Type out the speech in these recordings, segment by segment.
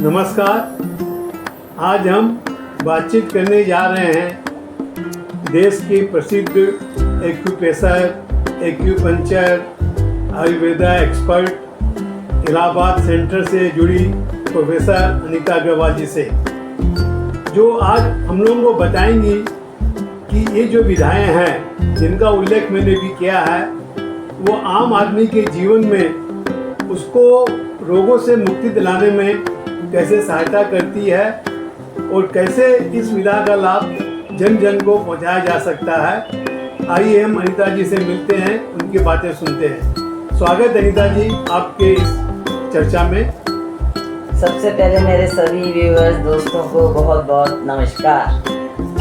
नमस्कार। आज हम बातचीत करने जा रहे हैं देश के प्रसिद्ध acupuncture Ayurveda expert Allahabad centre से जुड़ी प्रोफेसर अनीता अग्रवाल जी से, जो आज हम लोगों को बताएंगी कि ये जो विधाएं हैं जिनका उल्लेख मैंने भी किया है, वो आम आदमी के जीवन में उसको रोगों से मुक्ति दिलाने में कैसे सहायता करती है और कैसे इस विधा का लाभ जन जन को पहुंचाया जा सकता है। आइए हम अनीता जी से मिलते हैं, उनकी बातें सुनते हैं। स्वागत अनीता जी आपके इस चर्चा में। सबसे पहले मेरे सभी व्यूअर्स दोस्तों को बहुत बहुत नमस्कार।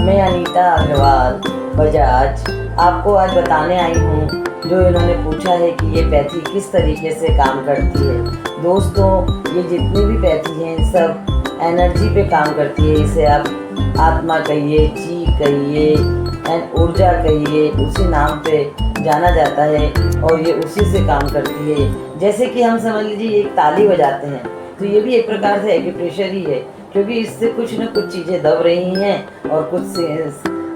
मैं अनीता अग्रवाल बजाज आपको आज बताने आई हूँ, जो इन्होंने पूछा है कि ये पैथी किस तरीके से काम करती है। दोस्तों, ये जितनी भी पैथी हैं सब एनर्जी पे काम करती है। इसे आप आत्मा कहिए, ची कहिए एंड ऊर्जा कहिए, उसी नाम पे जाना जाता है और ये उसी से काम करती है। जैसे कि हम समझ लीजिए एक ताली बजाते हैं, तो ये भी एक प्रकार से एक्यूप्रेशर ही है, क्योंकि इससे कुछ न कुछ चीज़ें दब रही हैं और कुछ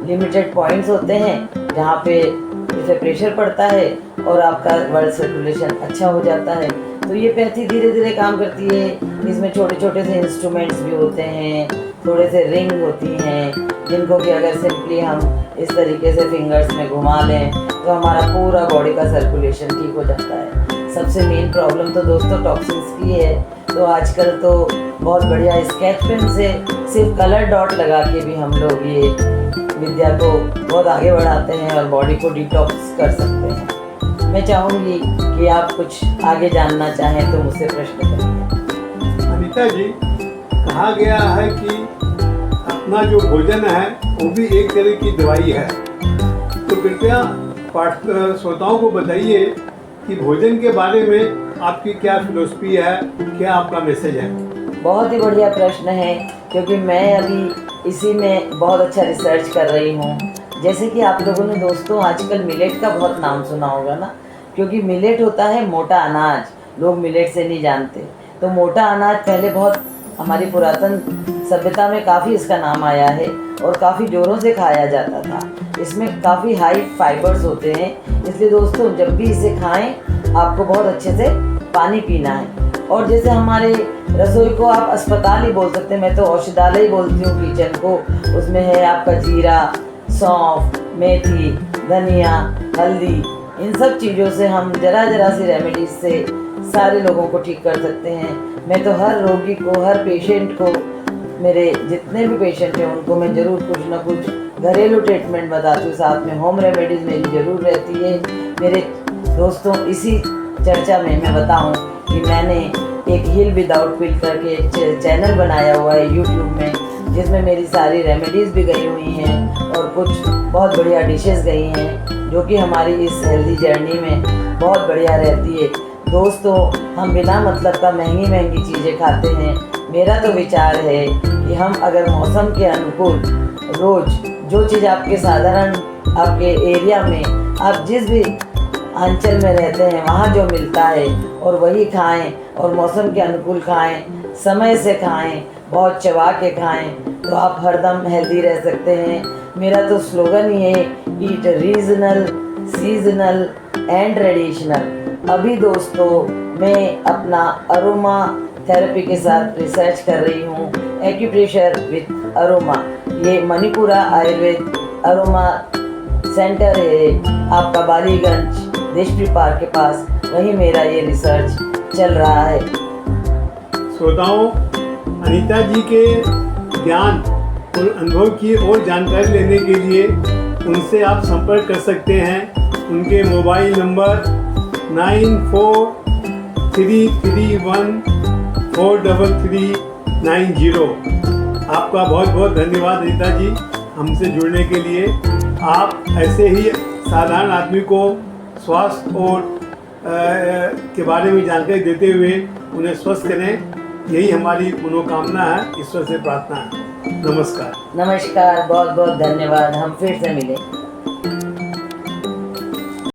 लिमिटेड पॉइंट्स होते हैं जहाँ पे इसे प्रेशर पड़ता है और आपका ब्लड सर्कुलेशन अच्छा हो जाता है। तो ये पैथी धीरे धीरे काम करती है। इसमें छोटे छोटे से इंस्ट्रूमेंट्स भी होते हैं, थोड़े से रिंग होती हैं, जिनको कि अगर सिंपली हम इस तरीके से फिंगर्स में घुमा लें तो हमारा पूरा बॉडी का सर्कुलेशन ठीक हो जाता है। सबसे मेन प्रॉब्लम तो दोस्तों टॉक्सिन्स की है। तो आजकल तो बहुत बढ़िया स्केच पेन से सिर्फ कलर डॉट लगा के भी हम लोग ये विद्या को बहुत आगे बढ़ाते हैं और बॉडी को डिटॉक्स कर सकते हैं। मैं चाहूँगी कि आप कुछ आगे जानना चाहें तो मुझसे प्रश्न करें। अनीता जी, कहा गया है कि अपना जो भोजन है वो भी एक तरह की दवाई है, तो कृपया श्रोताओं को बताइए कि भोजन के बारे में आपकी क्या फिलॉसफी है, क्या आपका मैसेज है। बहुत ही बढ़िया प्रश्न है, क्योंकि मैं अभी इसी में बहुत अच्छा रिसर्च कर रही हूँ। जैसे कि आप लोगों ने दोस्तों आजकल मिलेट का बहुत नाम सुना होगा ना, क्योंकि मिलेट होता है मोटा अनाज, लोग मिलेट से नहीं जानते। तो मोटा अनाज पहले बहुत हमारी पुरातन सभ्यता में काफ़ी इसका नाम आया है और काफ़ी जोरों से खाया जाता था। इसमें काफ़ी हाई फाइबर्स होते हैं, इसलिए दोस्तों जब भी इसे खाएं आपको बहुत अच्छे से पानी पीना है। और जैसे हमारे रसोई को आप अस्पताल ही बोल सकते हैं, मैं तो औषधालय ही बोलती हूँ किचन को। उसमें है आपका जीरा, सौंफ, मेथी, धनिया, हल्दी, इन सब चीज़ों से हम जरा जरा सी रेमेडीज से सारे लोगों को ठीक कर सकते हैं। मैं तो हर रोगी को, हर पेशेंट को, मेरे जितने भी पेशेंट हैं उनको मैं ज़रूर कुछ ना कुछ घरेलू ट्रीटमेंट बताती हूँ, साथ में होम रेमेडीज़ मेरी ज़रूर रहती है। मेरे दोस्तों, इसी चर्चा में मैं बताऊँ कि मैंने एक हील विदाउट पिल करके चैनल बनाया हुआ है यूट्यूब में, जिसमें मेरी सारी रेमेडीज़ भी गई हुई हैं और कुछ बहुत बढ़िया डिशेस गई हैं, जो कि हमारी इस हेल्दी जर्नी में बहुत बढ़िया रहती है। दोस्तों, हम बिना मतलब का महंगी महंगी चीज़ें खाते हैं। मेरा तो विचार है कि हम अगर मौसम के अनुकूल रोज़ जो चीज़ आपके साधारण आपके एरिया में आप जिस भी अंचल में रहते हैं वहाँ जो मिलता है और वही खाएं और मौसम के अनुकूल खाएं, समय से खाएं, बहुत चबा के खाएं, तो आप हरदम हेल्दी रह सकते हैं। मेरा तो स्लोगन ही है, ईट रीजनल, सीजनल एंड ट्रेडिशनल। अभी दोस्तों मैं अपना अरोमा थेरेपी के साथ रिसर्च कर रही हूँ, एक्यूप्रेशर विद अरोमा। ये मणिपुरा आयुर्वेद अरोमा सेंटर है आपका बालीगंज देशप्री पार्क के पास, वहीं मेरा ये रिसर्च चल रहा है। श्रोताओं, अनीता जी के ज्ञान और अनुभव की और जानकारी लेने के लिए उनसे आप संपर्क कर सकते हैं। उनके मोबाइल नंबर 9443314390। आपका बहुत बहुत धन्यवाद अनीता जी हमसे जुड़ने के लिए। आप ऐसे ही साधारण आदमी को स्वास्थ्य और के बारे में जानकारी देते हुए उन्हें स्वस्थ करें, यही हमारी मनोकामना है, ईश्वर से प्रार्थना है। नमस्कार। नमस्कार, बहुत बहुत धन्यवाद। हम फिर से मिलें।